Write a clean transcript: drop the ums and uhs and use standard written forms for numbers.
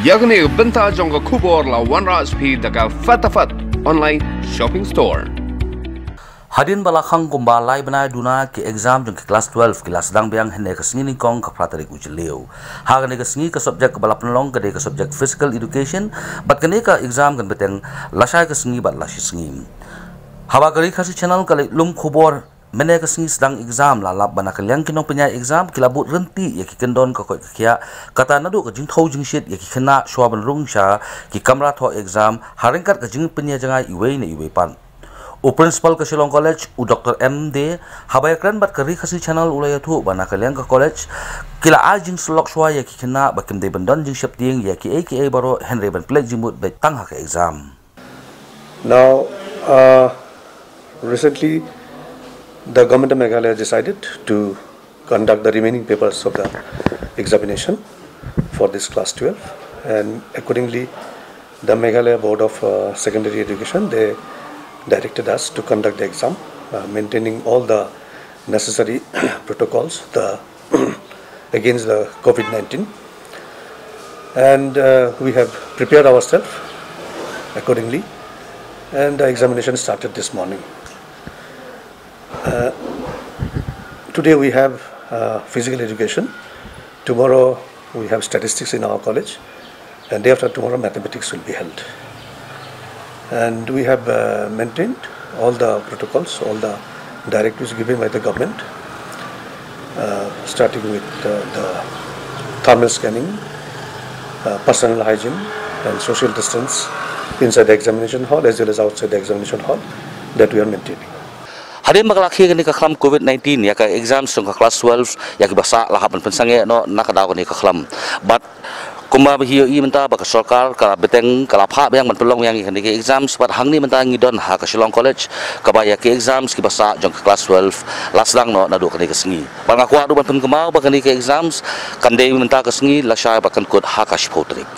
Yagni benta jongga kubor la wanras pi daga fatafat online shopping store. Hadin balakang kumbalay banay duna ki exam jong ki class 12 ki Sdang Biang hene ka singi kong ka pratarik ujileo. Haga ne ka singi ka subject ka balapnalong ka de ka subject physical education bat kane ka exam kan beteng lasay ka singi bat lashi singi. Hawa ka RiKhasi channel ka lum kubor mene ka singi sedang exam la lab bana kalyang kinong penyai exam kilabut renti ya ki kendon ka kya kata nadu ka jing thau jing shit ya ki khana shwaban rung sha ki kamra tho exam haringkat ka jing penya janga iwei na iwei pan u principal ka Shillong college u Dr. MD habayakran bat ka RiKhasi channel ulaya thu bana kalyang ka college kila a jing slok shwa ya ki khana bakim de bandon jing shap ding ya ki aka baro Henry ban plek jimut be tang ha ka exam. Now recently the government of Meghalaya decided to conduct the remaining papers of the examination for this class 12, and accordingly the Meghalaya Board of Secondary Education, they directed us to conduct the exam, maintaining all the necessary protocols against the COVID-19, and we have prepared ourselves accordingly, and the examination started this morning. Today we have physical education, tomorrow we have statistics in our college, and day after tomorrow mathematics will be held. And we have maintained all the protocols, all the directives given by the government, starting with the thermal scanning, personal hygiene and social distance inside the examination hall as well as outside the examination hall, that we are maintaining. Hadin maglaki ni ka klam COVID-19 ya ka exam sung ka class 12 ya ki basa lahapan pensange no nakadaw ni ka klam but kumba hiyo I menta ba ka sarkar ka beteng kala pha yang manpelong yang ni ka exams but hangni menta ngidon ha ka Shillong college ka ba ya ki exams ki basa jong ka class 12 lasdang no nadu ka ni ka singi ba nga kwa du ban pen kemau ba ka ni ka exams kan dei menta ka singi lasai ba kan kod ha ka shpotrik.